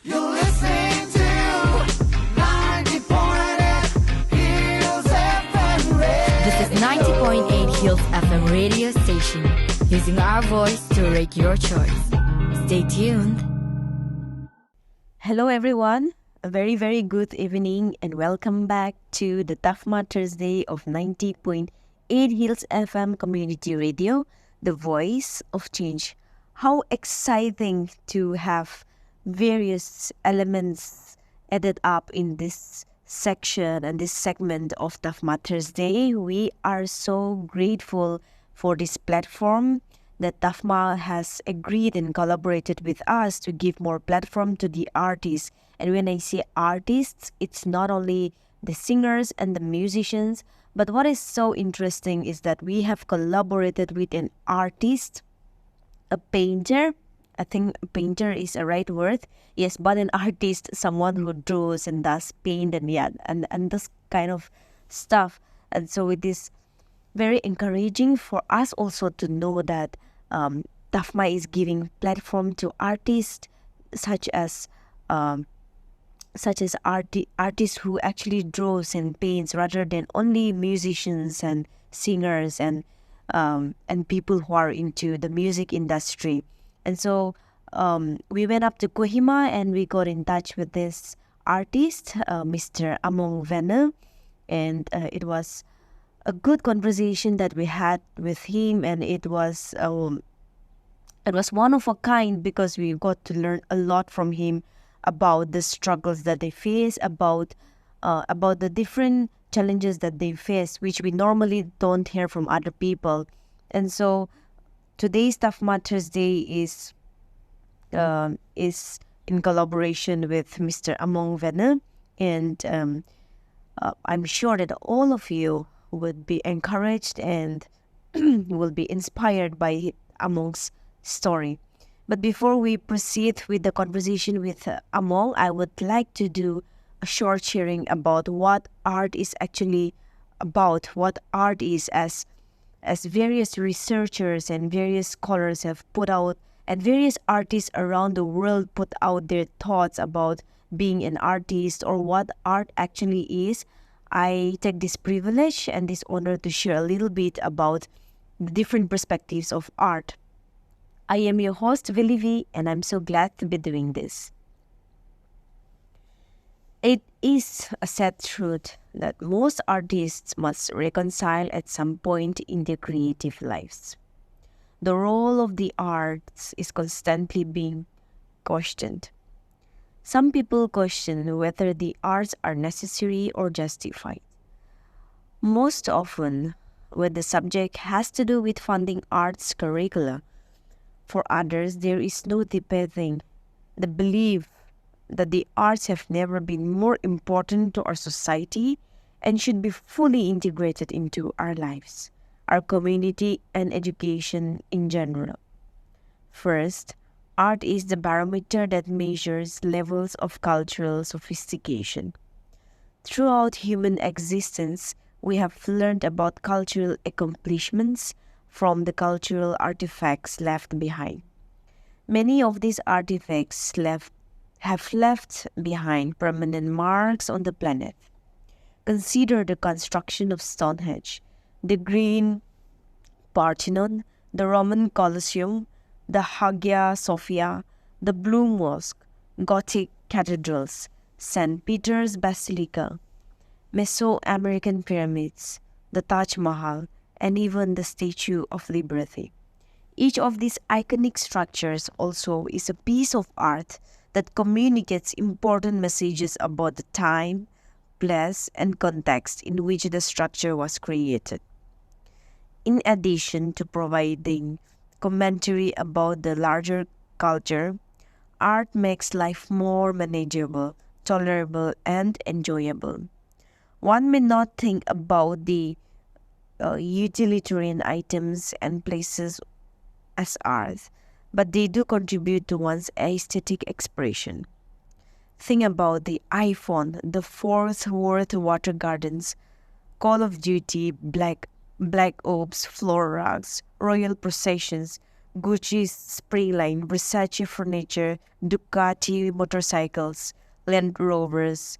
You're listening to 90.8 Hills FM Radio. This is 90.8 Hills FM radio station, using our voice to rate your choice. Stay tuned. Hello everyone, a very very good evening and welcome back to the TaFMA Thursday of 90.8 Hills FM Community Radio, the voice of change. How exciting to have various elements added up in this section and this segment of TaFMA Thursday. We are so grateful for this platform that TaFMA has agreed and collaborated with us to give more platform to the artists. And when I say artists, it's not only the singers and the musicians, but what is so interesting is that we have collaborated with an artist, a painter. I think painter is a right word. Yes, but an artist, someone who draws and does paint and this kind of stuff. And so it is very encouraging for us also to know that TaFMA is giving platform to artists such as artists who actually draws and paints rather than only musicians and singers and people who are into the music industry. And so we went up to Kohima and we got in touch with this artist, Mr. Among Venuh, and it was a good conversation that we had with him, and it was one of a kind because we got to learn a lot from him about the struggles that they face, about the different challenges that they face, which we normally don't hear from other people. And so today's TaFMA Thursday is in collaboration with Mr. Among Venuh, and I'm sure that all of you would be encouraged and will be inspired by Among's story. But before we proceed with the conversation with Among, I would like to do a short sharing about what art is actually about, what art is, as various researchers and various scholars have put out, and various artists around the world put out their thoughts about being an artist or what art actually is. I take this privilege and this honor to share a little bit about the different perspectives of art. I am your host, Vilivi, and I'm so glad to be doing this. It is a sad truth that most artists must reconcile at some point in their creative lives. The role of the arts is constantly being questioned. Some people question whether the arts are necessary or justified. Most often, when the subject has to do with funding arts curricula, for others, there is no debating the belief that the arts have never been more important to our society and should be fully integrated into our lives, our community, and education in general. First, art is the barometer that measures levels of cultural sophistication. Throughout human existence, we have learned about cultural accomplishments from the cultural artifacts left behind. Many of these artifacts have left behind permanent marks on the planet. Consider the construction of Stonehenge, the Green Parthenon, the Roman Colosseum, the Hagia Sophia, the Blue Mosque, Gothic cathedrals, St. Peter's Basilica, Mesoamerican pyramids, the Taj Mahal, and even the Statue of Liberty. Each of these iconic structures also is a piece of art that communicates important messages about the time, place, and context in which the structure was created. In addition to providing commentary about the larger culture, art makes life more manageable, tolerable, and enjoyable. One may not think about the utilitarian items and places as art, but they do contribute to one's aesthetic expression. Think about the iPhone, the Fort Worth Water Gardens, Call of Duty, Black Ops, floor rugs, royal processions, Gucci's spray line, Versace furniture, Ducati motorcycles, Land Rovers,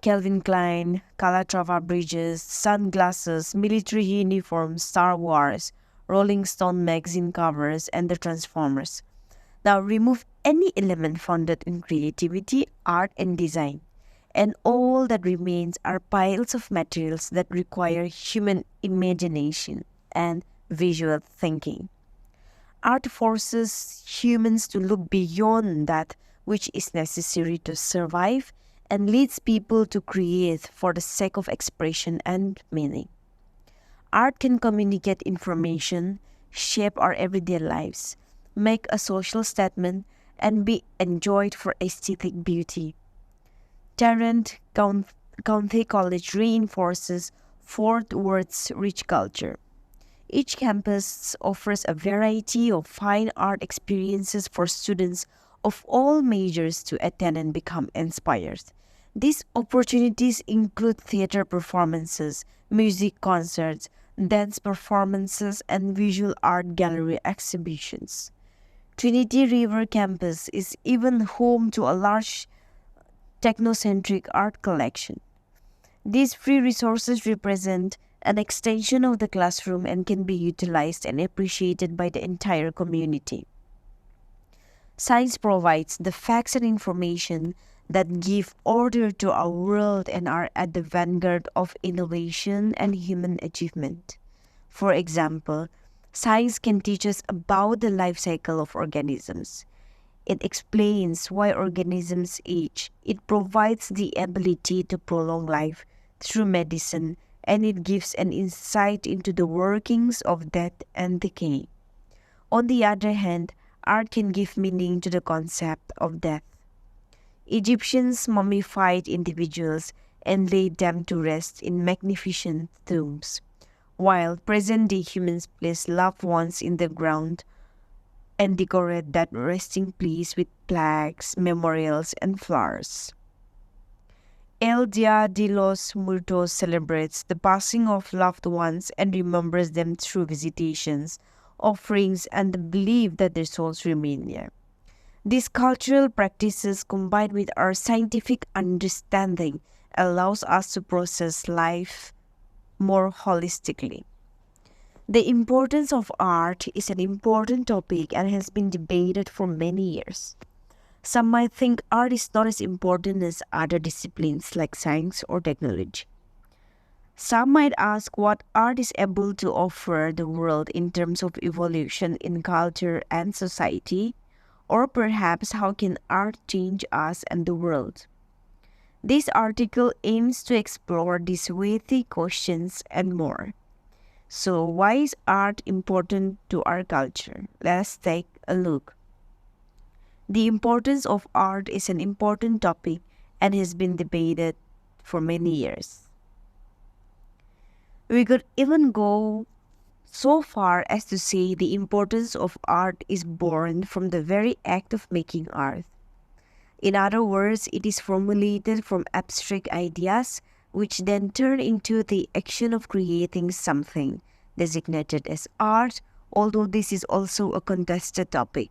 Calvin Klein, Calatrava bridges, sunglasses, military uniforms, Star Wars, Rolling Stone magazine covers, and the Transformers. Now remove any element founded in creativity, art, and design, and all that remains are piles of materials that require human imagination and visual thinking. Art forces humans to look beyond that which is necessary to survive and leads people to create for the sake of expression and meaning. Art can communicate information, shape our everyday lives, make a social statement, and be enjoyed for aesthetic beauty. Tarrant County College reinforces Fort Worth's rich culture. Each campus offers a variety of fine art experiences for students of all majors to attend and become inspired. These opportunities include theater performances, music concerts, dance performances, and visual art gallery exhibitions. Trinity River campus is even home to a large technocentric art collection. These free resources represent an extension of the classroom and can be utilized and appreciated by the entire community. Science provides the facts and information that give order to our world and are at the vanguard of innovation and human achievement. For example, science can teach us about the life cycle of organisms. It explains why organisms age. It provides the ability to prolong life through medicine, and it gives an insight into the workings of death and decay. On the other hand, art can give meaning to the concept of death. Egyptians mummified individuals and laid them to rest in magnificent tombs, while present-day humans place loved ones in the ground and decorate that resting place with plaques, memorials, and flowers. El Dia de los Muertos celebrates the passing of loved ones and remembers them through visitations, offerings, and the belief that their souls remain near. These cultural practices, combined with our scientific understanding, allows us to process life more holistically. The importance of art is an important topic and has been debated for many years. Some might think art is not as important as other disciplines like science or technology. Some might ask what art is able to offer the world in terms of evolution in culture and society, or perhaps how can art change us and the world? This article aims to explore these weighty questions and more. So, why is art important to our culture? Let's take a look. The importance of art is an important topic and has been debated for many years. We could even go so far as to say the importance of art is born from the very act of making art. In other words, it is formulated from abstract ideas which then turn into the action of creating something designated as art, although this is also a contested topic.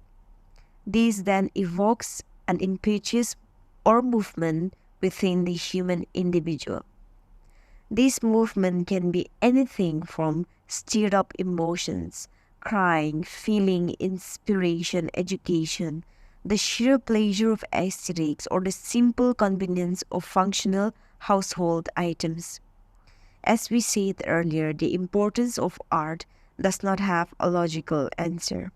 This then evokes an impetus or movement within the human individual. This movement can be anything from stirred up emotions, crying, feeling, inspiration, education, the sheer pleasure of aesthetics, or the simple convenience of functional household items. As we said earlier, the importance of art does not have a logical answer.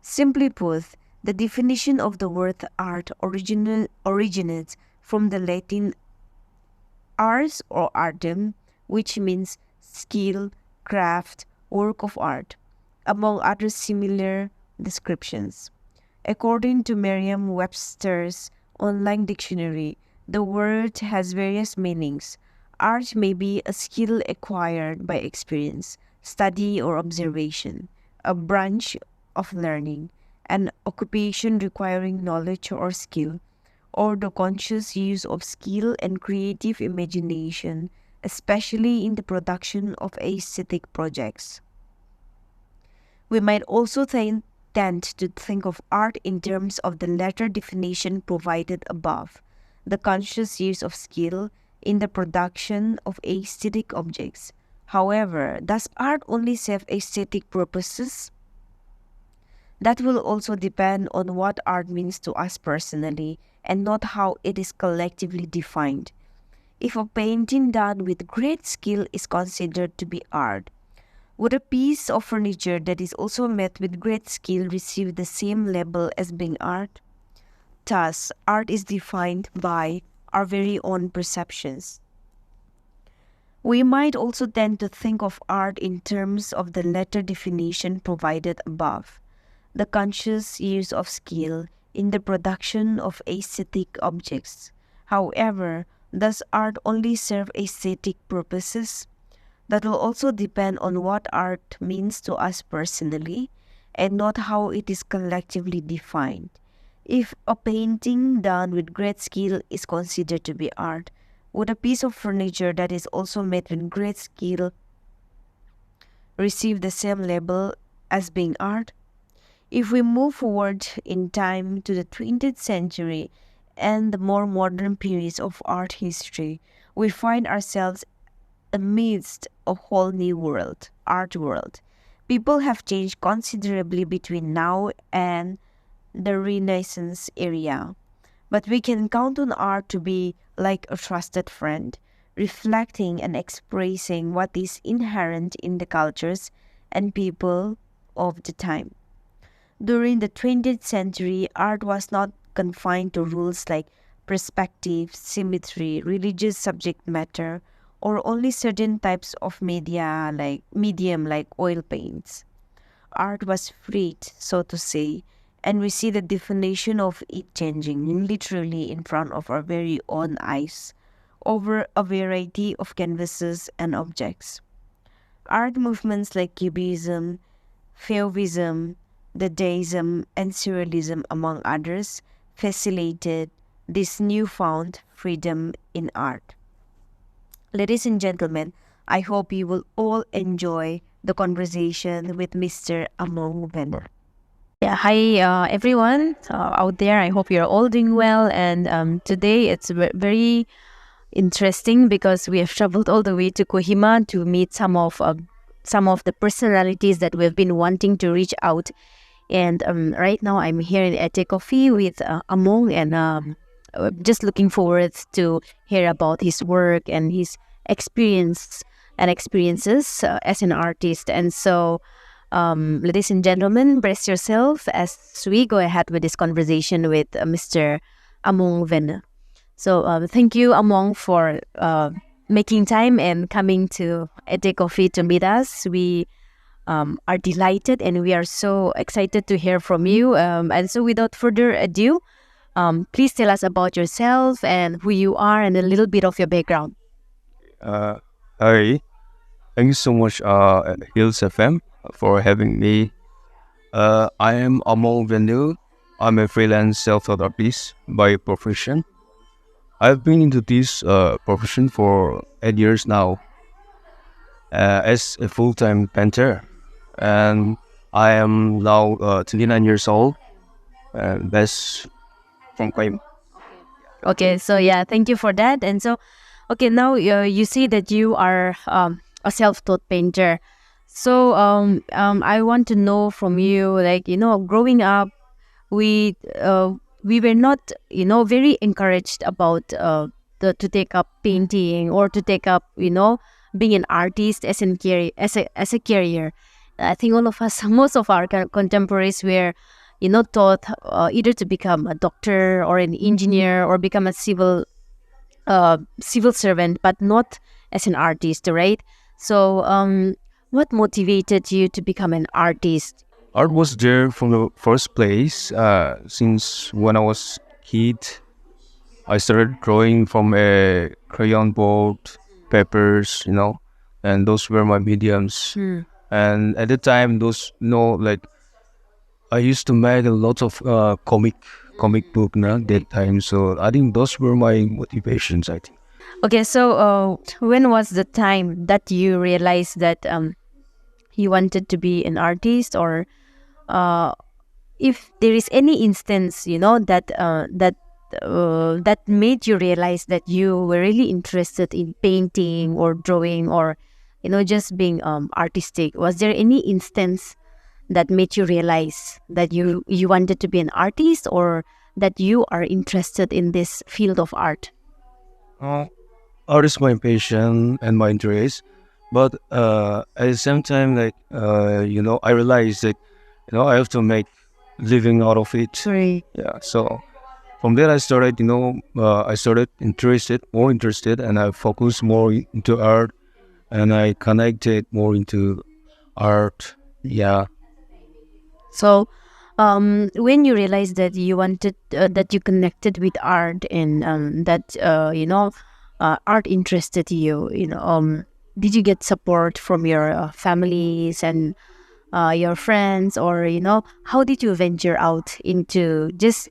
Simply put, the definition of the word art originates from the Latin ars or artem, which means skill, craft, work of art, among other similar descriptions. According to Merriam-Webster's online dictionary, the word has various meanings. Art may be a skill acquired by experience, study, or observation, a branch of learning, an occupation requiring knowledge or skill, or the conscious use of skill and creative imagination, especially in the production of aesthetic projects. We might also tend to think of art in terms of the latter definition provided above, the conscious use of skill in the production of aesthetic objects. However, does art only serve aesthetic purposes? That will also depend on what art means to us personally and not how it is collectively defined. If a painting done with great skill is considered to be art, would a piece of furniture that is also made with great skill receive the same label as being art? Thus, art is defined by our very own perceptions. We might also tend to think of art in terms of the latter definition provided above, the conscious use of skill in the production of aesthetic objects. However, does art only serve aesthetic purposes? That will also depend on what art means to us personally and not how it is collectively defined. If a painting done with great skill is considered to be art, would a piece of furniture that is also made with great skill receive the same label as being art? If we move forward in time to the 20th century and the more modern periods of art history, we find ourselves amidst a whole new world, art world. People have changed considerably between now and the Renaissance era, but we can count on art to be like a trusted friend, reflecting and expressing what is inherent in the cultures and people of the time. During the 20th century, art was not confined to rules like perspective, symmetry, religious subject matter, or only certain types of medium like oil paints. Art was freed, so to say, and we see the definition of it changing literally in front of our very own eyes over a variety of canvases and objects. Art movements like Cubism, Fauvism, Dadaism, and Surrealism, among others, facilitated this newfound freedom in art. Ladies and gentlemen, I hope you will all enjoy the conversation with Mr. Among Venuh. Yeah, hi everyone out there. I hope you're all doing well. And today it's very interesting because we have traveled all the way to Kohima to meet some of the personalities that we've been wanting to reach out. And right now I'm here in Ete Coffee with Among, and just looking forward to hear about his work and his experiences as an artist. And so, ladies and gentlemen, brace yourself as we go ahead with this conversation with Mr. Among Venuh. So thank you, Among, for making time and coming to Ete Coffee to meet us. We are delighted and we are so excited to hear from you. And so without further ado, please tell us about yourself and who you are and a little bit of your background. Hi, thank you so much, Hills FM, for having me. I am Among Venuh. I'm a freelance self-taught artist by profession. I've been into this profession for 8 years now as a full-time painter, and I am now 29 years old. That's from Koim. Okay, so yeah, thank you for that. And so, okay, now you say that you are a self-taught painter. So I want to know from you, like, growing up, we were not, very encouraged about to take up painting or to take up, being an artist as a career. I think all of us, most of our contemporaries were, taught either to become a doctor or an engineer or become a civil servant, but not as an artist, right? So, what motivated you to become an artist? Art was there from the first place. Since when I was kid, I started drawing from a crayon board, papers, and those were my mediums. And at the time, those, like I used to make a lot of comic book that time. So I think those were my motivations, I think. Okay, so when was the time that you realized that you wanted to be an artist, or if there is any instance, that made you realize that you were really interested in painting or drawing, or just being artistic. Was there any instance that made you realize that you wanted to be an artist, or that you are interested in this field of art? Uh, Art is my passion and my interest, but at the same time, like I realized that I have to make living out of it. Sorry. Yeah, so from there I started, more interested, and I focused more into art, and I connected more into art. Yeah. So, when you realized that you wanted, that you connected with art, and that art interested you, did you get support from your families and your friends, or how did you venture out into just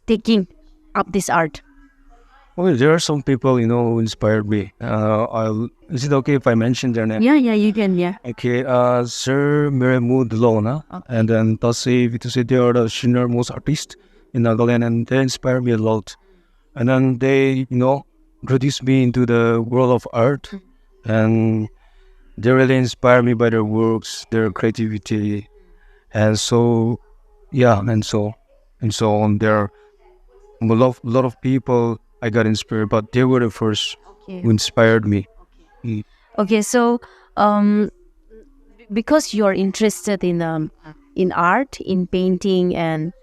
taking up this art? Well, there are some people, who inspired me. Is it okay if I mention their name? Yeah, you can. Yeah. Okay, Sir Miremu Delona, and then Tasi Vitusi, they are the senior most artists in Nagaland, and they inspire me a lot. And then they, introduced me into the world of art, and they really inspire me by their works, their creativity, and so, yeah, and so on. There are lot of people I got inspired, but they were the first Okay. who inspired me. Okay. So, because you're interested in art, in painting, and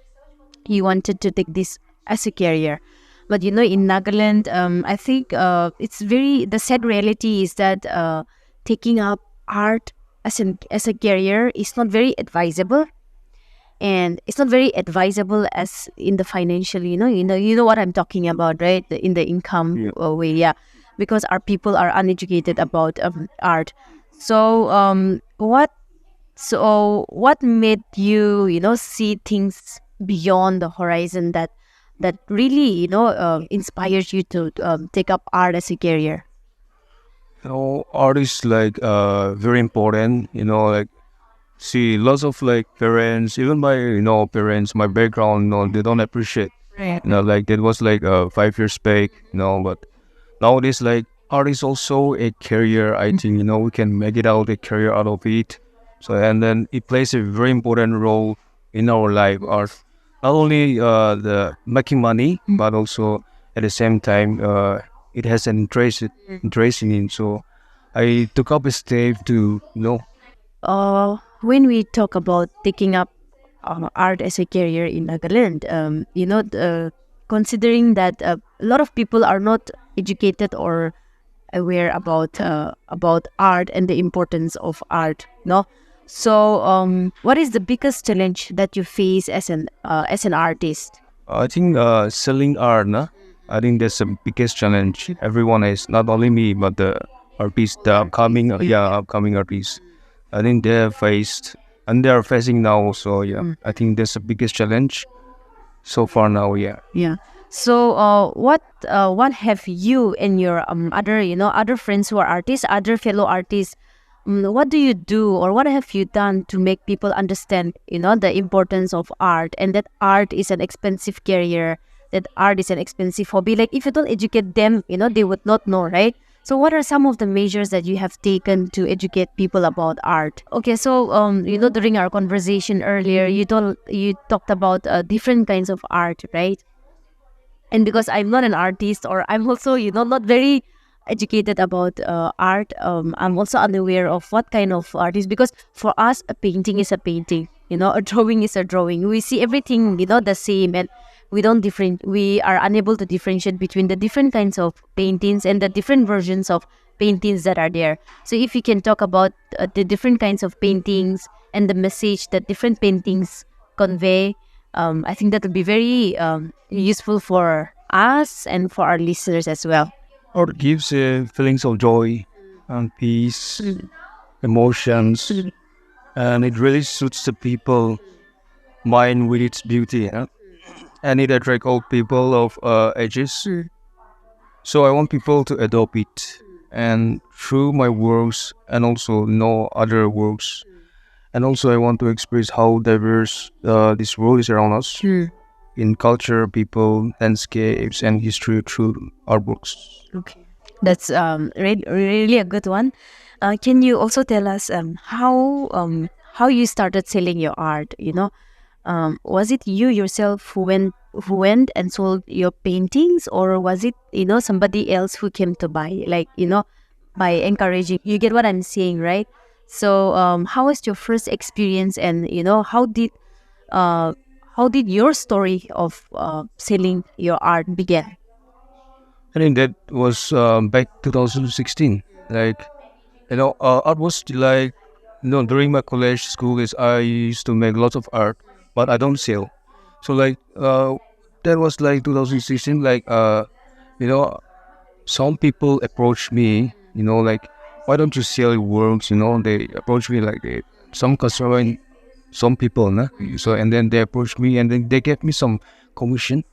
you wanted to take this as a career, but in Nagaland, I think the sad reality is that taking up art as a career is not very advisable, and it's not very advisable as in the financial, you know what I'm talking about, right? In the income Yeah. way, yeah, because our people are uneducated about art. So what made you see things beyond the horizon, that really inspires you to take up art as a career? Art is like very important. Like see lots of like parents, even my parents, my background, they don't appreciate. Right. Like that was like 5 years back. But nowadays like art is also a career. I think we can make it out a career out of it. So and then it plays a very important role in our life. Art not only the making money, but also at the same time it has an interest in it. So I took up a step to When we talk about taking up art as a career in Nagaland, considering that a lot of people are not educated or aware about art and the importance of art, no. So, what is the biggest challenge that you face as an artist? I think selling art, nah? I think that's the biggest challenge everyone has, not only me, but the artists, the upcoming artists. I think they have faced, and they are facing now. So yeah, I think that's the biggest challenge so far now. Yeah. Yeah. So, what have you and your other friends who are artists, other fellow artists, what do you do, or what have you done to make people understand, the importance of art, and that art is an expensive career, that art is an expensive hobby? Like, if you don't educate them, they would not know, right? So, what are some of the measures that you have taken to educate people about art? Okay, so during our conversation earlier, you talked about different kinds of art, right? And because I'm not an artist, or I'm also not very educated about art, I'm also unaware of what kind of art is, because for us a painting is a painting, a drawing is a drawing. We see everything the same, and we are unable to differentiate between the different kinds of paintings and the different versions of paintings that are there. So if you can talk about the different kinds of paintings and the message that different paintings convey, I think that would be very useful for us and for our listeners as well. Art gives feelings of joy and peace, emotions, and it really suits the people mind with its beauty. And it attracts all people of ages. So I want people to adopt it. and through my works and also other works. And also I want to express how diverse this world is around us in culture, people, landscapes, and history through our books. Okay, that's really a good one. Can you also tell us how you started selling your art? Was it you yourself who went and sold your paintings, or was it somebody else who came to buy? Like by encouraging, you get what I'm saying, right? So how was your first experience, and how did your story of selling your art begin? I think that was back 2016. Like, art was like, during my college school is I used to make lots of art, but I don't sell. So like, that was like 2016. Like, some people approach me, like, why don't you sell your works? They approach me like some customer, and some people, nah? So and then they approached me, and then they gave me some commission.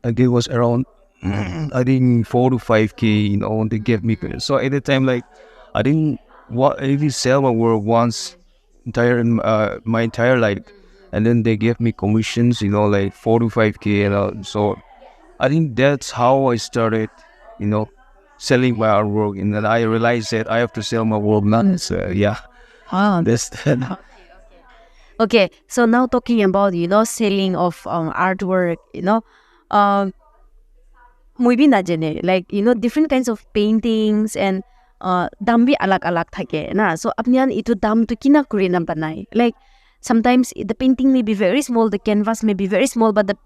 Like it was around, I think 4 to 5K. They gave me. So at the time, like, I didn't even sell my work once my entire life, and then they gave me commissions. Like 4 to 5K. So I think that's how I started. You know, selling my artwork, and then I realized that I have to sell my work now. So yeah, Oh, that's that. okay. So now talking about selling of artwork, um maybe na jene like different kinds of paintings and dam bhi alag alag thake na. So apnian itu dam to kina kuri na banai. Like sometimes the painting may be very small, the canvas may be very small, but the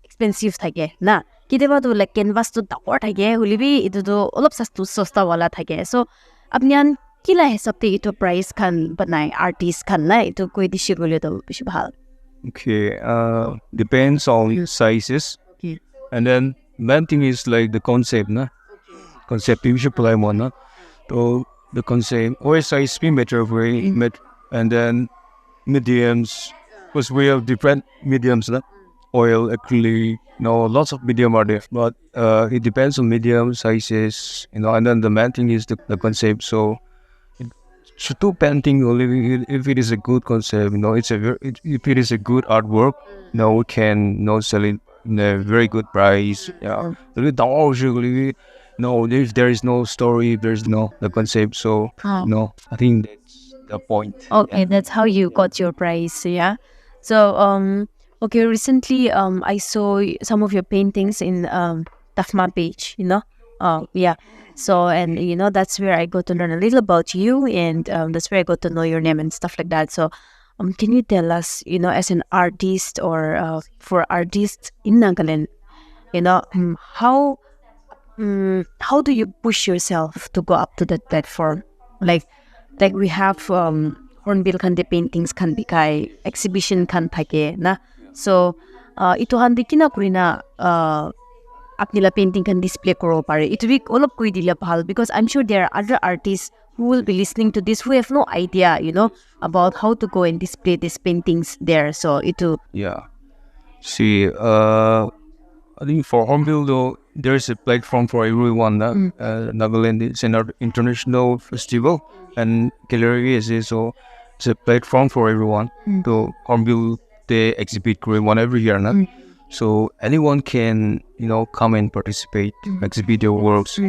expensive thake na. Kiteba to like canvas to dawar thake hulibi itu to olop sosta wala thake. So apnian kila hesab te itu price kan banai artist kan na itu koi dishir bole to bishi bhal. Okay, depends on sizes. Okay. And then main thing is like the concept, na? Concept you should play one, na? So the concept, or size be better way, and then mediums, because we have different mediums, na? Oil, acrylic, lots of medium are there, but it depends on medium sizes, and then the main thing is the concept. So to painting only if it is a good concept, if it is a good artwork, we can sell it in a very good price. Yeah, if there is no story, if there's no the concept, so I think that's the point. Okay, that's how you got your price, yeah. So okay, recently I saw some of your paintings in TaFMA page, yeah. So and that's where I got to learn a little about you, and that's where I got to know your name and stuff like that. So can you tell us, as an artist or for artists in Nagaland, how do you push yourself to go up to that platform? Like we have hornbill kan de paintings kan bikai, exhibition kan thake na. So ito handi kina kurina apnila painting kan display koro pare. It will all of koi dila bhal, because I'm sure there are other artists who will be listening to this who have no idea, about how to go and display these paintings there. So ito. Yeah. See, I think for Hornbill though, there's a platform for everyone. Nagaland is an international festival, and gallery is it, so it's a platform for everyone. So Hornbill they exhibit Korean every year, so anyone can come and participate, exhibit their works,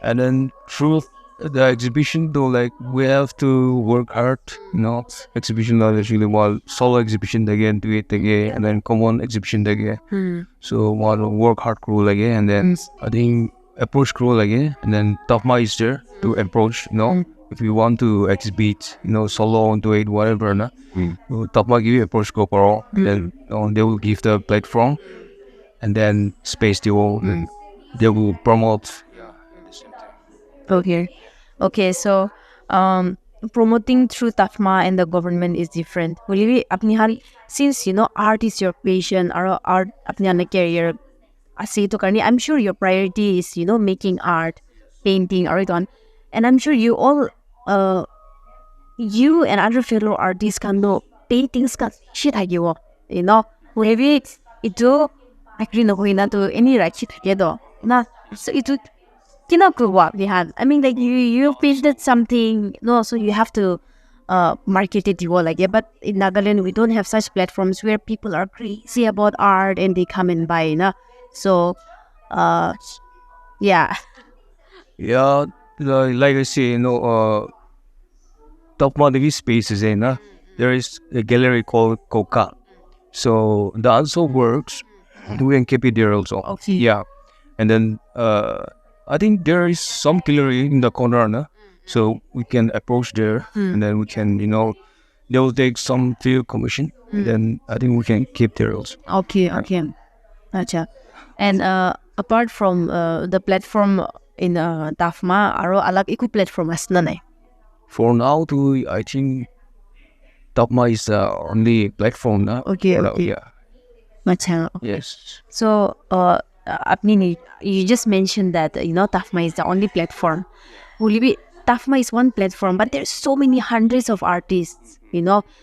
and then through the exhibition though, like we have to work hard. Exhibition actually while solo exhibition again, do it again, and then common exhibition again. So while work hard crew again, and then I think approach crew again, and then TaFMA is there to approach. If you want to exhibit, solo, do it, whatever, TaFMA give you approach go for all. Then they will give the platform, and then space they will promote. Okay, so promoting through TaFMA and the government is different. Since art is your passion, or art apni career, I'm sure your priority is making art, painting, or on, and I'm sure you all you and other fellow artists can know paintings kan shit hagiwo, maybe ito agree na to any right shit hagedo na. So ito kinakuha niyan. I mean, like you painted something, no, so you have to market it. You go like, yeah, but in Nagaland we don't have such platforms where people are crazy about art and they come and buy, na. So, yeah, Yeah, like I say, TaFMA spaces in, there is a gallery called Coca. So that also works. We can keep it there also. Okay. Yeah. And then I think there is some gallery in the corner, no? So we can approach there and then we can, they will take some field commission. And then I think we can keep there also. okay. Acha. And apart from the platform in TaFMA, aro alag iku platform as nanay. For now, I think TaFMA is the only platform, no? Okay, For now, okay. yeah. Macha. Yes. So, Apni, you just mentioned that TaFMA is the only platform. Ulibi, TaFMA is one platform, but there's so many hundreds of artists.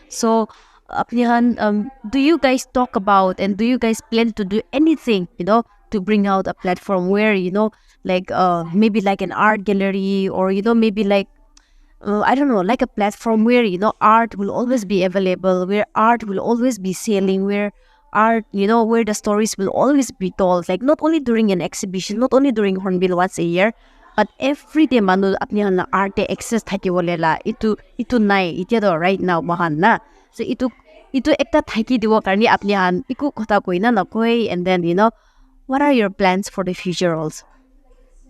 So, Apnihan, do you guys talk about and do you guys plan to do anything? To bring out a platform where like maybe like an art gallery or maybe like I don't know, like a platform where art will always be available, where art will always be selling, where art where the stories will always be told, like not only during an exhibition, not only during Hornbill once a year, but every day manu apni na art access thakibolela itu nai itia right now mahan na. So itu ekta thaki dibo karni apni han iku kotha koina na koi, and then what are your plans for the future also?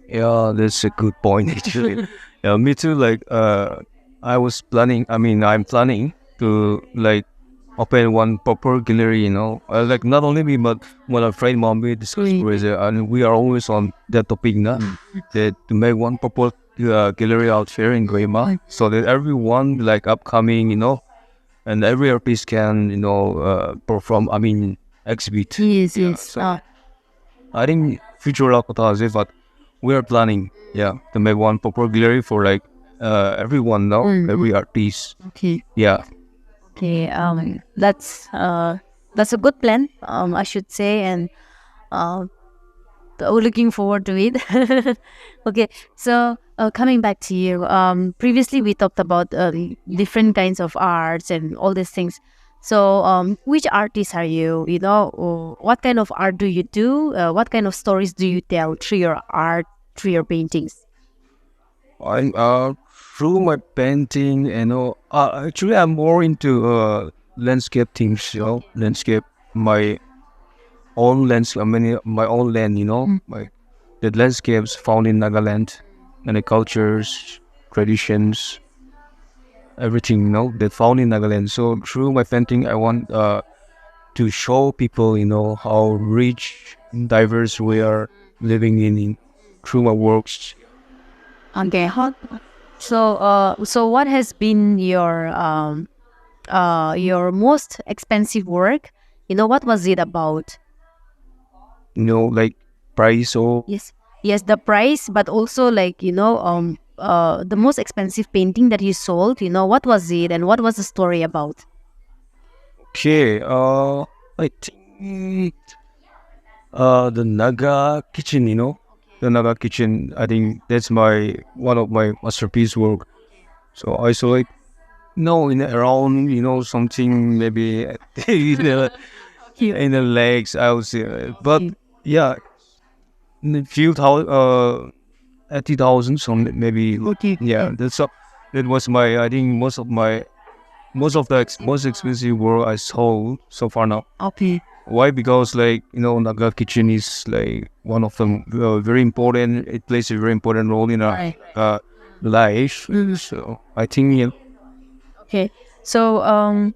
Yeah, that's a good point actually. Yeah, me too. Like, I'm planning to like open one proper gallery. Like not only me, but one friend mom we discuss with her, and we are always on that topic now. That to make one proper gallery out here in Guayma, so that everyone like upcoming, and every artist can perform. Exhibit. Yes, Yeah, yes. so I think future Lakota is it, but we are planning, to make one proper gallery for like everyone now, every artist. Okay. Yeah. Okay, that's a good plan, I should say, and looking forward to it. Okay, so coming back to you, previously we talked about different kinds of arts and all these things. So, which artist are you? What kind of art do you do? What kind of stories do you tell through your art, through your paintings? I'm through my painting, actually I'm more into landscape things, landscape, my own landscape, my own land, my the landscapes found in Nagaland, and the cultures, traditions, everything, that found in Nagaland. So through my painting, I want to show people, how rich, diverse we are living in through my works. Okay. So what has been your most expensive work? What was it about? Like price or Yes, the price, but also like the most expensive painting that you sold. What was it, and what was the story about? okay. I think the Naga kitchen. The Naga kitchen. I think that's one of my masterpiece work. So I saw it. No, in around something maybe in the legs. I would say, but yeah, in a few thousand, 80,000, so maybe. Okay. Yeah, that was I think most of the most expensive work I sold so far now. Okay. Why? Because like Naga kitchen is like one of them very important. It plays a very important role in our life. So I think Okay. So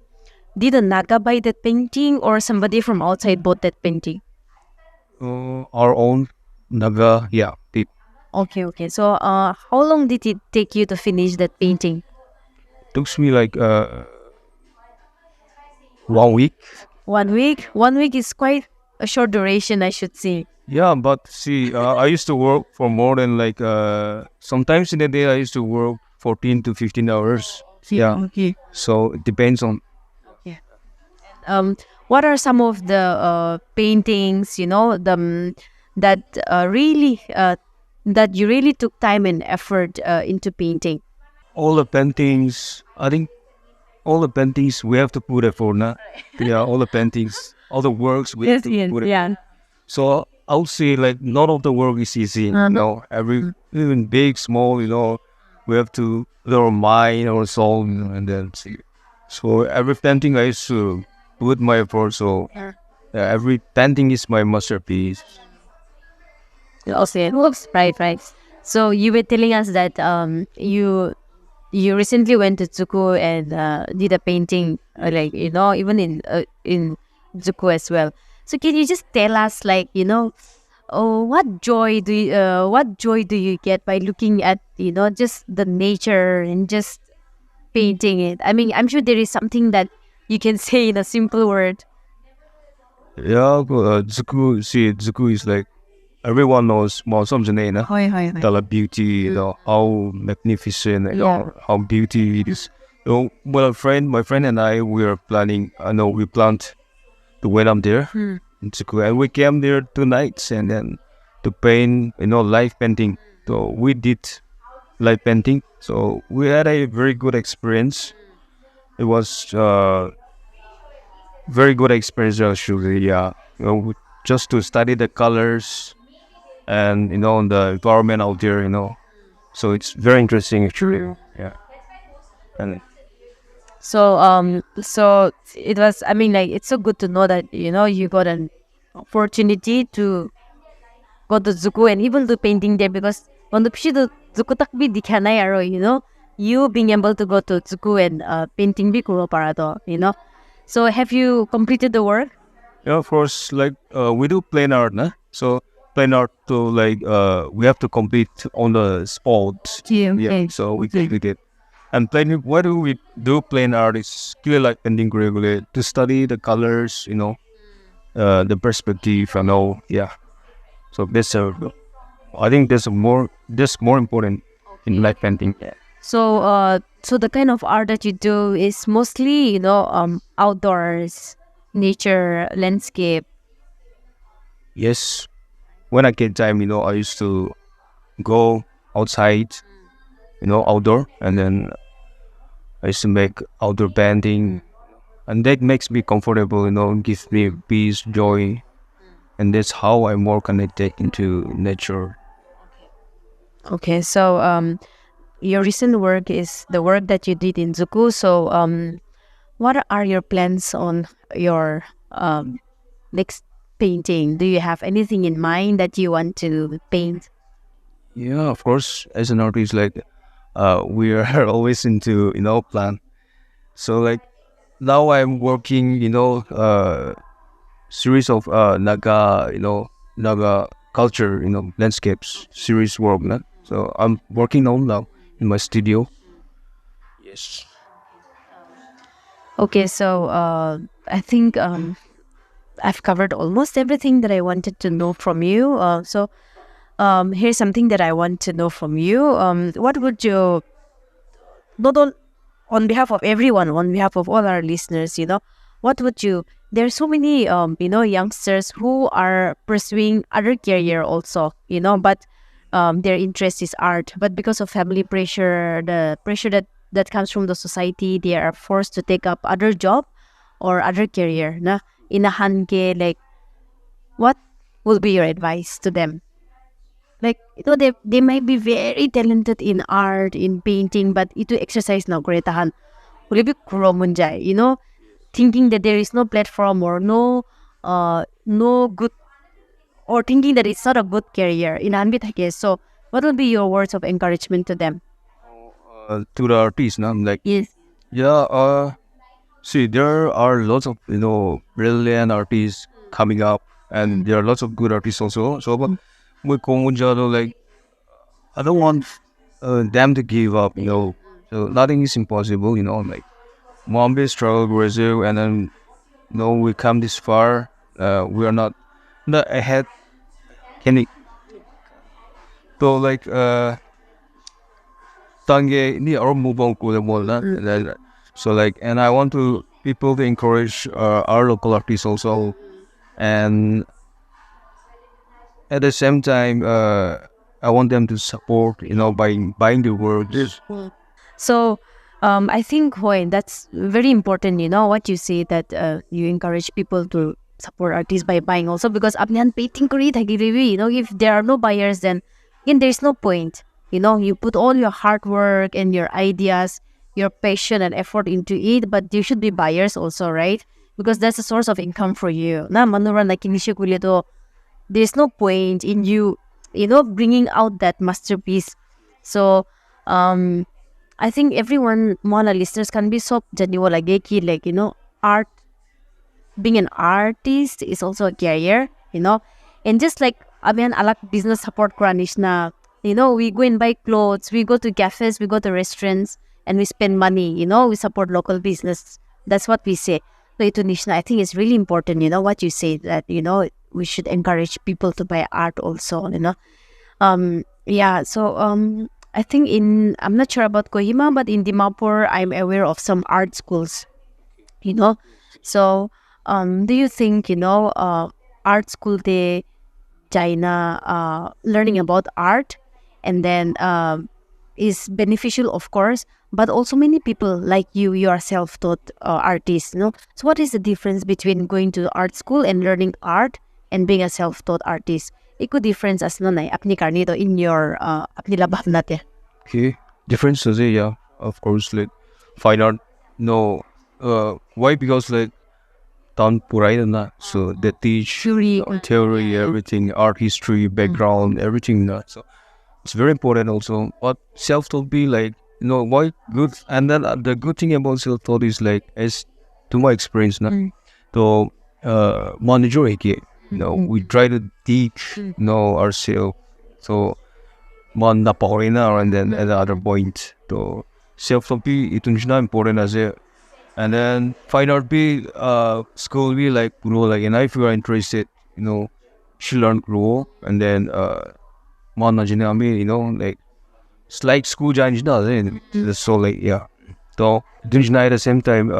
did a Naga buy that painting, or somebody from outside bought that painting? our own Naga, it Okay. So how long did it take you to finish that painting? took me like 1 week. 1 week. 1 week is quite a short duration, I should say. Yeah, but see, I used to work for more than like sometimes in a day I used to work 14 to 15 hours. Yeah, Okay. so it depends on. What are some of the paintings, that really that you really took time and effort into painting? All the paintings, I think all the paintings we have to put effort, nah? Yeah, all the paintings, all the works we have to put effort. So I would say like none of the work is easy. You know, every even big, small, you know, we have to put our mind, our soul, you know, and then see. So every painting I used to put my effort. So every painting is my masterpiece. Okay, right. So you were telling us that you recently went to Zuku and did a painting, like even in Zuku as well. So can you just tell us, like oh, what joy do you get by looking at just the nature and just painting it? I mean, I'm sure there is something that you can say in a simple word. Yeah, Zuku. See, Zuku is like everyone knows more something, you know. The beauty, you know, how magnificent, you know, how beauty it is. You know, well, my friend and I, we are planning. I know we planned to went up there in Zuku, and we came there 2 nights, and then to paint, you know, live painting. So we did live painting. So we had a very good experience. It was very good experience actually. Yeah, you know, just to study the colors and you know the environment out there. You know, so it's very interesting actually. Yeah, and So it was. I mean, like it's so good to know that you got an opportunity to go to Zuku and even do painting there, because on the picture Zuku tak bhi dikha nai aro, you being able to go to Zuku and painting bhi kuro para to. So have you completed the work? yeah, of course, like we do plain art, nah? So plain art to like we have to complete on the spot. Yeah, so we complete it. And plain, why do we do plain art? Is clear like painting regularly to study the colors, you know, the perspective, and all. Yeah, so that's I think that's more important in light painting. Yeah. So the kind of art that you do is mostly outdoors, nature, landscape. Yes, when I get time, you know, I used to go outside, you know, outdoor, and then I used to make outdoor painting, and that makes me comfortable, you know, gives me peace, joy, and that's how I'm more connected into nature. Okay, so your recent work is the work that you did in Zuku. So what are your plans on your next painting? Do you have anything in mind that you want to paint? Yeah, of course, as an artist, like we are always into, you know, plan. So like now I'm working, you know, series of Naga culture, you know, landscapes series work. Nah? So I'm working on now in my studio. Yes. Okay, so I think I've covered almost everything that I wanted to know from you. So here's something that I want to know from you. What would you, not on behalf of everyone, on behalf of all our listeners, what would you, there are so many, youngsters who are pursuing other career also, but their interest is art. But because of family pressure, the pressure that comes from the society, they are forced to take up other job or other career. Na inahan ke, like, what will be your advice to them? Like, they might be very talented in art, in painting, but itu exercise na kuretahan. Will be kuromunjay, thinking that there is no platform or no good, or thinking that it's not a good career in Hanbit. So what will be your words of encouragement to them? To the artists, now I'm like, Yes. yeah, see, there are lots of, you know, brilliant artists coming up, and there are lots of good artists also. So, but with Komunjado, like, I don't want them to give up, you know. So nothing is impossible, you know. Like, Moambe struggled Brazil, and then, you know, we come this far. We are not ahead. Can it? So like, Tange ini orang move ko the mall, and then, so like, and I want to people to encourage our local artists also, and at the same time, I want them to support, buying the works. So I think, Hoy, that's very important, what you say, that you encourage people to support artists by buying also, because apnian painting kori thaki debi, if there are no buyers, then again there's no point. You put all your hard work and your ideas, your passion and effort into it, but there should be buyers also, right? Because that's a source of income for you. Na manuran like to, there's no point in you, bringing out that masterpiece. So I think everyone, mga listeners, can be so genuine like art, being an artist is also a career, and just like alak business support kranish na, we go and buy clothes, we go to cafes, we go to restaurants, and we spend money, we support local business. That's what we say. So ito Nishna, I think it's really important, what you say, that we should encourage people to buy art also, yeah. So I think I'm not sure about Kohima, but in Dimapur I'm aware of some art schools, so do you think art school they China learning about art, and then is beneficial, of course, but also many people like you are self-taught artist, so what is the difference between going to art school and learning art and being a self-taught artist? Iko difference as nanay apni karni to in your apni labab natin. Okay, differences, yeah, of course, like fine art. No, why? Because like town purai na, so they teach theory, everything, art history, background, everything. Na. So it's very important also. But self-taught be like, why good? And then the good thing about self-taught is like, as to my experience, na, to manager again. We try to teach, ourselves. So man napakori na, and then at the other point, to self-taught be ito na important as it. And then fine art be school be like and if you are interested, she learn grow, and then man na like it's like school then so like yeah. So at the same time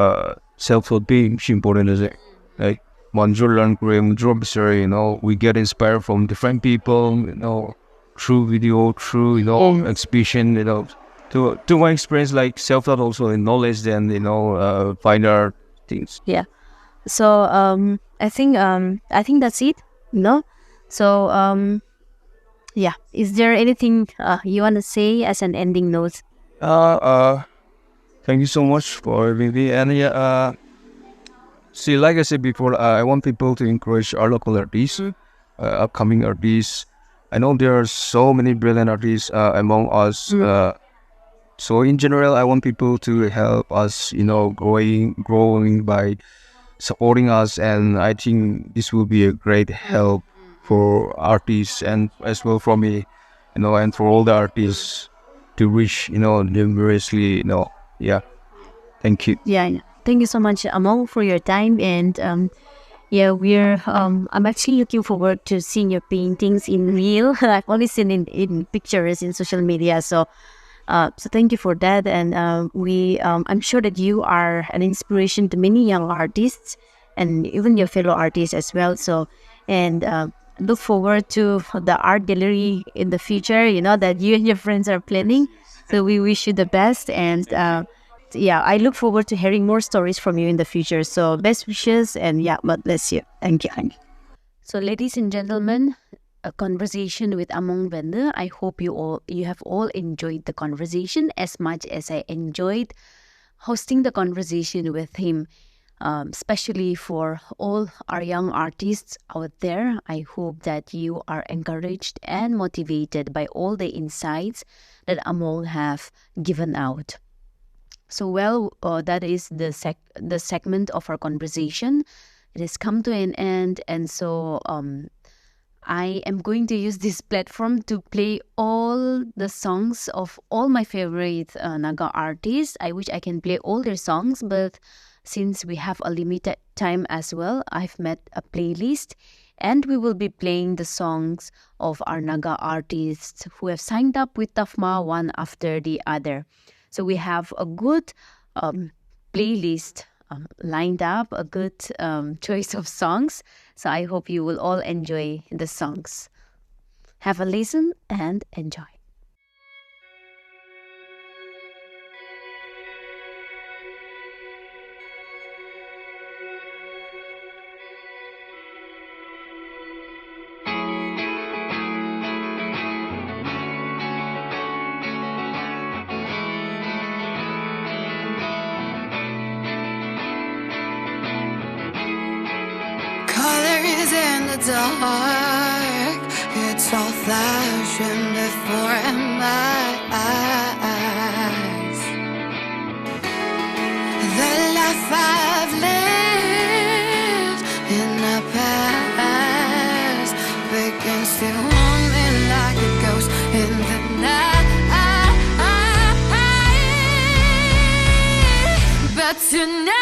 self-taught be important as it. Like manjo learn grow, manjo observe, we get inspired from different people, through video, through exhibition, to my experience, like self-taught also in knowledge than fine art things. Yeah. So I think that's it. So yeah. Is there anything you want to say as an ending note? Thank you so much for having me. And yeah, see, like I said before, I want people to encourage our local artists, upcoming artists. I know there are so many brilliant artists among us. So in general, I want people to help us, growing by supporting us, and I think this will be a great help for artists and as well for me, and for all the artists to reach, numerously, yeah. Thank you. Yeah. Thank you so much, Among, for your time. And yeah, I'm actually looking forward to seeing your paintings in real. I've only seen in pictures in social media. So thank you for that. And I'm sure that you are an inspiration to many young artists and even your fellow artists as well. So, and look forward to the art gallery in the future, that you and your friends are planning. So we wish you the best. And yeah, I look forward to hearing more stories from you in the future. So best wishes, and yeah, God bless you. Thank you. So ladies and gentlemen, a conversation with Among Venuh. I hope you have all enjoyed the conversation as much as I enjoyed hosting the conversation with him. Especially for all our young artists out there, I hope that you are encouraged and motivated by all the insights that Among have given out. So that is the segment of our conversation. It has come to an end, and so I am going to use this platform to play all the songs of all my favorite Naga artists. I wish I can play all their songs, but since we have a limited time as well, I've made a playlist, and we will be playing the songs of our Naga artists who have signed up with TaFMA one after the other. So we have a good playlist lined up, a good choice of songs. So I hope you will all enjoy the songs. Have a listen and enjoy. Colors in the dark, it's all flashing before my eyes. The life I've lived in the past begins to haunt me like a ghost in the night. But tonight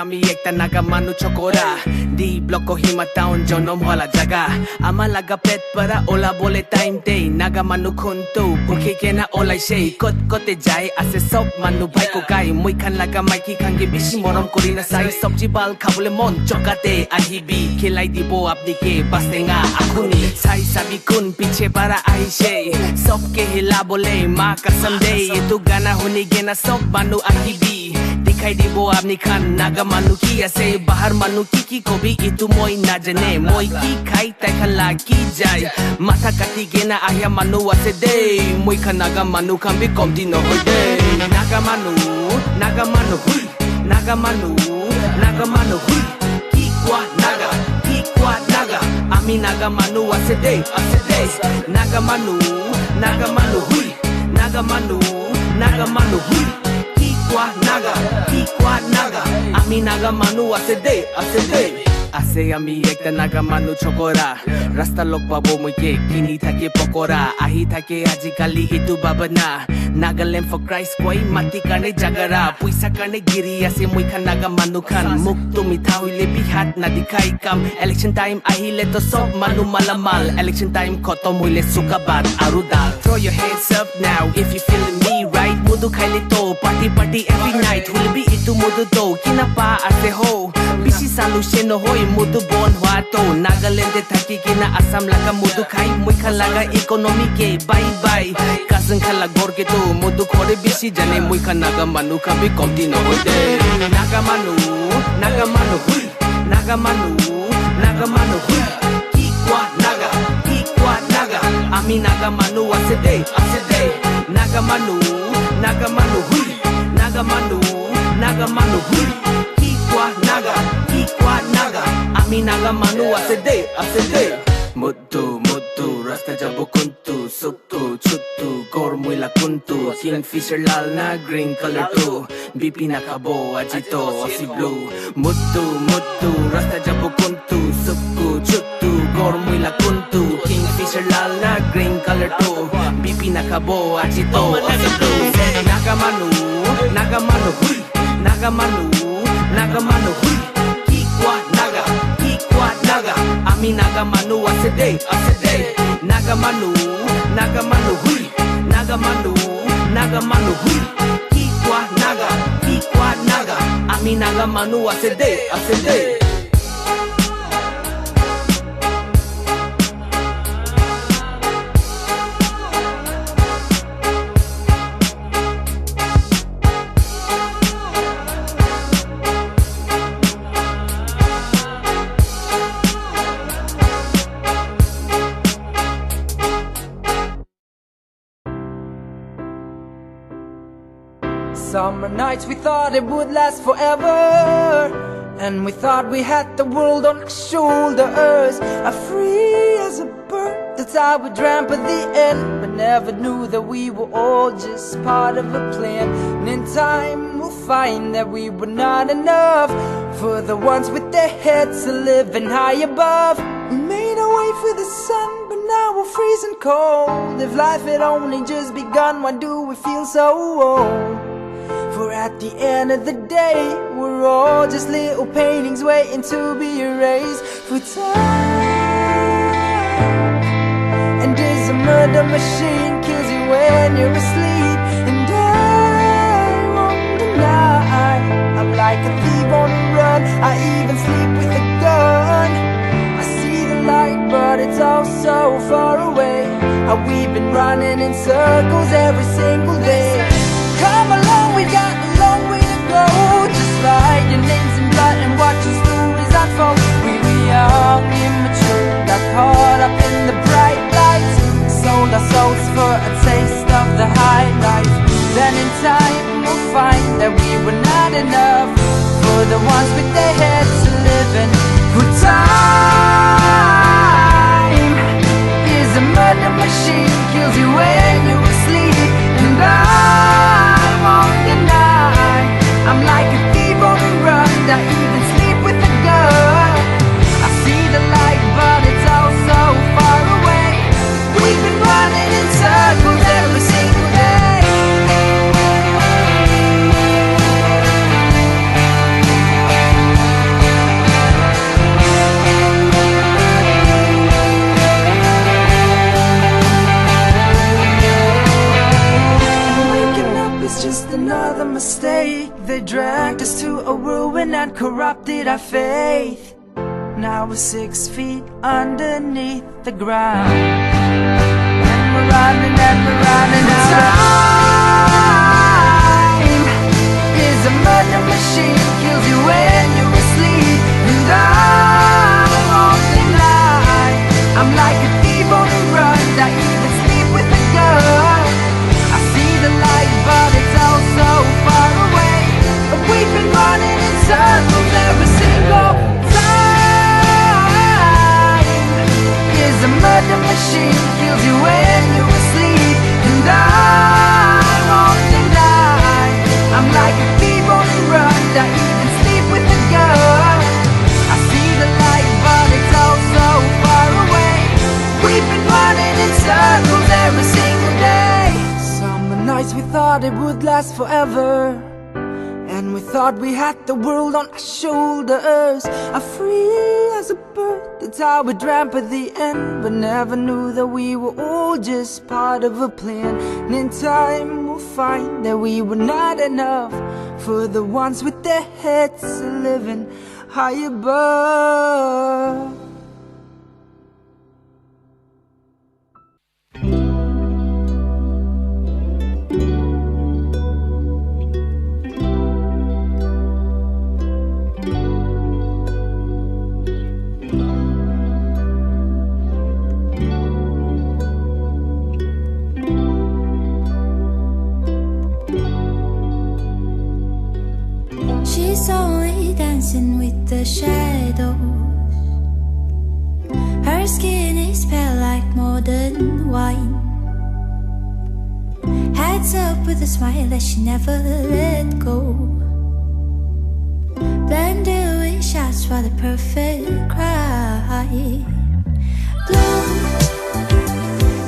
Ami ekta naga manu chokora di block ko hima town jonom wala jaga ama laga pet para ola bole time day naga manu khuntu bukhe kena olai sei kot kote jai ase sob manu bhai ko kai moi khan laga maiki khange beshi morom korina sai sabji bal khabole mon chokate ahibi khilai dibo apni ke basenga akhuni sai sabi kun piche para aise सबके हिला बोले माँ कसम दे ये तो गाना होने के ना सब मानो आहिबी dekhai dibo apni khan naga manu ki ase bahar manu ki kobi itu moi na jane moi ki khai tai khan la ki jai matha kati gena ahya manu ase de moi khan naga manu khan bi komti no hoy de naga manu hui naga manu hui ki kwa naga ami naga manu ase de naga manu hui naga manu hui ki kwa naga ami naga manu ase de ase ami ekta naga manu chokora rasta lok pabo moi ke kini thake pokora ahi thake ajikali itu babana Nagaland for Christ koi mati karne jagara puisa karne giri ase moi khan naga manu khan muk to mitha hoile bi hat na dikhai kam election time ahile to sob manu malamal election time khotom hoile suka bat aru dal throw your hands up now if you feeling me right mudu khaile to party every night will be itu mudu to kina pa ase ho bishi salu sheno hoi mudu bon hwa to Nagaland de thaki kina asam laga mudu khai moi khan laga economy ke bye cousin khala gor ke to mudu khore bishi jane moi khan naga manu khan bi komti no hoy de naga manu hui naga manu hui ki kwa naga ami naga manu ase de naga manu hui naga manu hui ki kwa naga ami naga manu ase de mutu rasta jabo kuntu suktu chuttu gor muila kuntu kingfisher lal na green color tu BP na kabo ajito osi blue mutu rasta jabo kuntu suktu chuttu gor muila kuntu kingfisher lal na green color tu BP na kabo ajito osi blue naga manu hui naga manu hui ki kwa naga ami naga manu ase de naga manu hui naga manu hui ki kwa naga ami naga manu ase de Summer nights we thought it would last forever, and we thought we had the world on our shoulders, free as a bird, that's how we dreamt at the end, but never knew that we were all just part of a plan. And in time we'll find that we were not enough for the ones with their heads living high above. We made our way for the sun, but now we're freezing cold. If life had only just begun, why do we feel so old? For at the end of the day, we're all just little paintings waiting to be erased for time. And as a murder machine kills you when you're asleep, and I won't deny, I'm like a thief on the run, I even sleep with a gun. I see the light, but it's all so far away. How we've been running in circles every single day. Come along, we got a long way to go. Just write your names in blood and watch the stories unfold. We were young, immature, got caught up in the bright lights, sold our souls for a taste of the high life. Then in time we'll find that we were not enough for the ones with their heads living. For time is a murder machine, kills you when you're asleep. And I won't deny, I'm like a thief on the run, I even sleep with a gun. I see the light, but it's all so far away. We've been running in circles every single day. It's just another mistake. They dragged us to a ruin and corrupted our faith. Now we're 6 feet underneath the ground, and we're running out. Time is a murder machine kills you when you're asleep. And I often lie, I'm like a thief on the run. I even sleep with a gun. I see the light, but it's all so far away. But we've been running in circles every single time. Here's a murder machine, kills you when you're asleep. And I often lie, I'm like a thief on the run. I even sleep with a gun. I see the light, but it's all so far away. We've been running in circles every single day. Summer nights we thought it would last forever, and we thought we had the world on our shoulders. Are free as a bird, that's how we dreamt at the end. But never knew that we were all just part of a plan. And in time we'll find that we were not enough for the ones with their heads living high above. She's only dancing with the shadows. Her skin is pale like modern wine. Heads up with a smile that she never let go. Blended with shots for the perfect cry. Blue,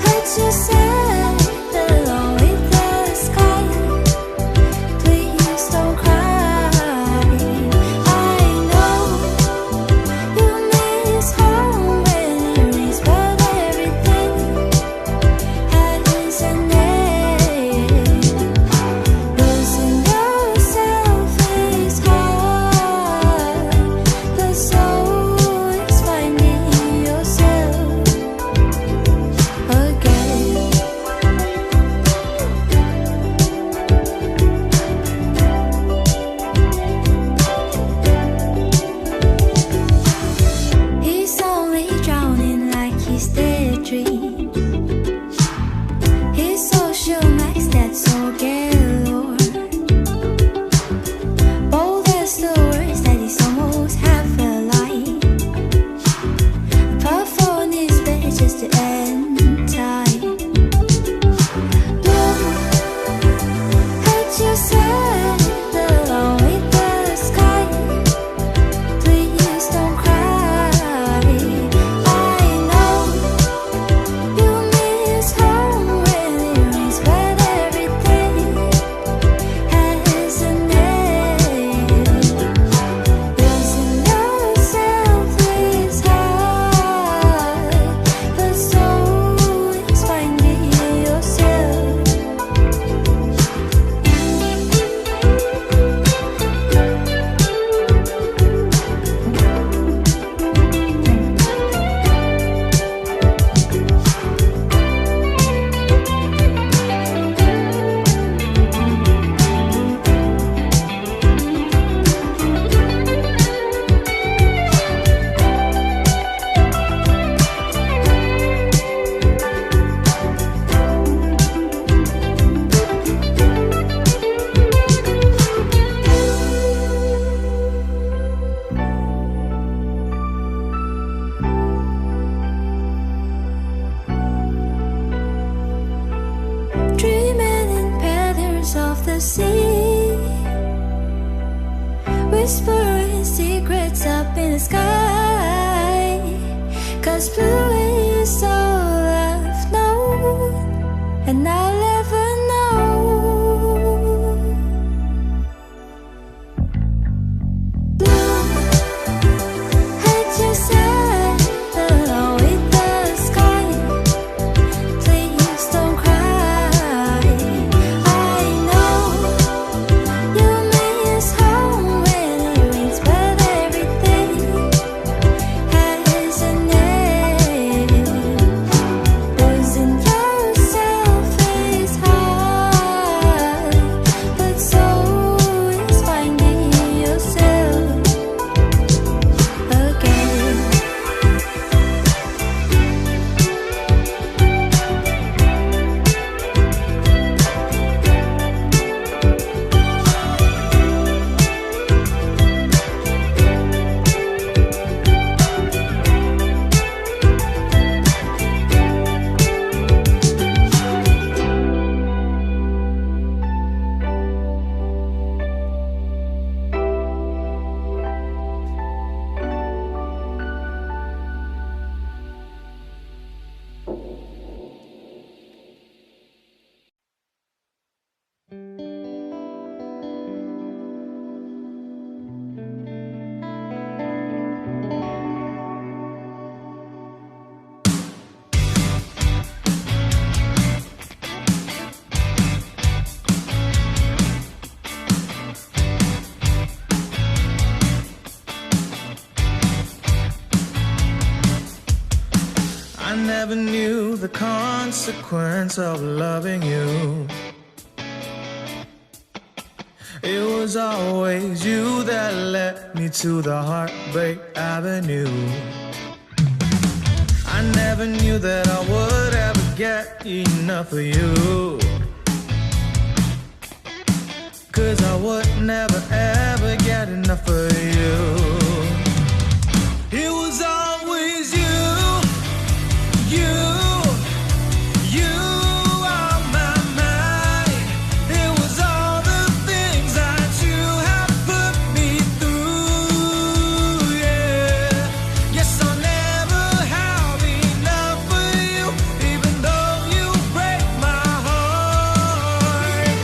hurts yourself alone with the sky. Please don't cry. the sea, whispering secrets up in the sky. 'Cause blue is all I've known, and I'll ever know. Blue, hurt yourself alone with the sky. Please don't cry. I know you miss home when it rains, but everything has a name. never knew the consequence of loving you. It was always you that led me to the heartbreak avenue. I never knew that I would ever get enough of you, 'cause I would never ever get enough of you. It was always you, you on my mind. It was all the things that you have put me through, yeah. Yes, I'll never have enough for you, even though you break my heart.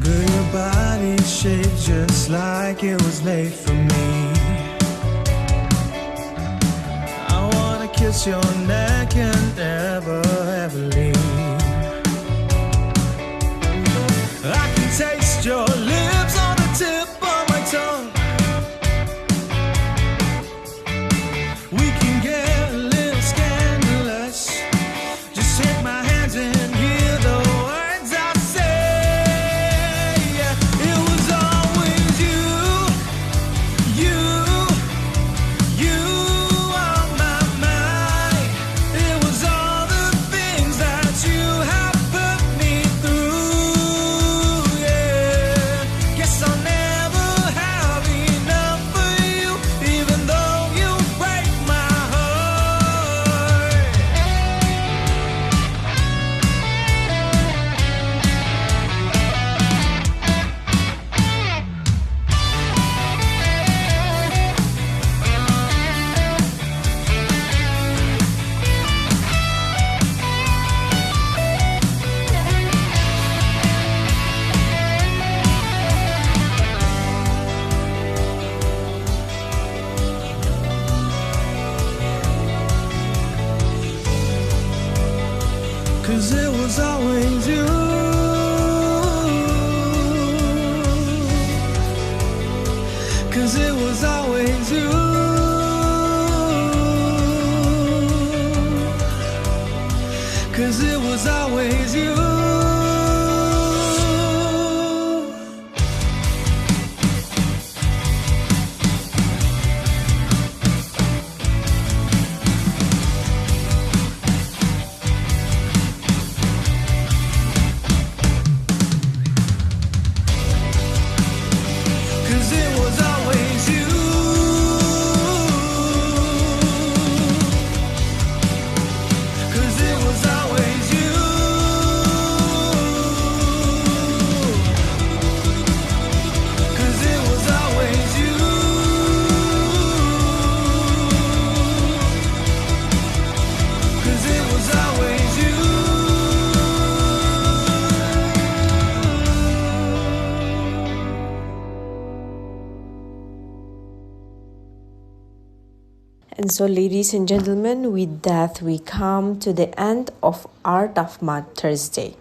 Girl, your body's shaped just like it was made for me. I wanna kiss your neck and never ever leave. I can taste your lips on the tip of my tongue. We can get a little scandalous. Just take my hands and hear the words I say. Yeah, it was always you, you on my mind. It was all the things that you have put me through, yeah. Guess I'll never have enough for you, even though you break my heart. 'Cause it was always you, 'cause it was always you, 'cause it was always you. Cause it was always you. Cause it was always you. Cause it was always you. Cause it was always you. And so, ladies and gentlemen, with that, we come to the end of our TaFMA Thursday.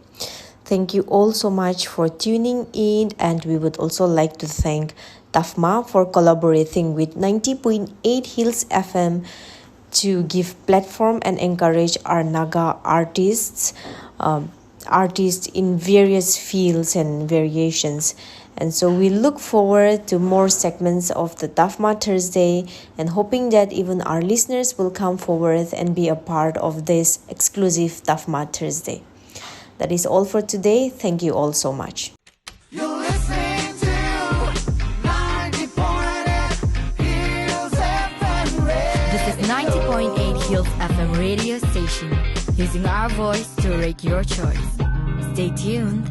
Thank you all so much for tuning in, and we would also like to thank TaFMA for collaborating with 90.8 Hills FM to give platform and encourage our Naga artists, artists in various fields and variations. And so we look forward to more segments of the TaFMA Thursday, and hoping that even our listeners will come forward and be a part of this exclusive TaFMA Thursday. That is all for today. Thank you all so much. You're listening to 90.8 Hills FM Radio. This is 90.8 Hills FM radio station, using our voice to rate your choice. Stay tuned.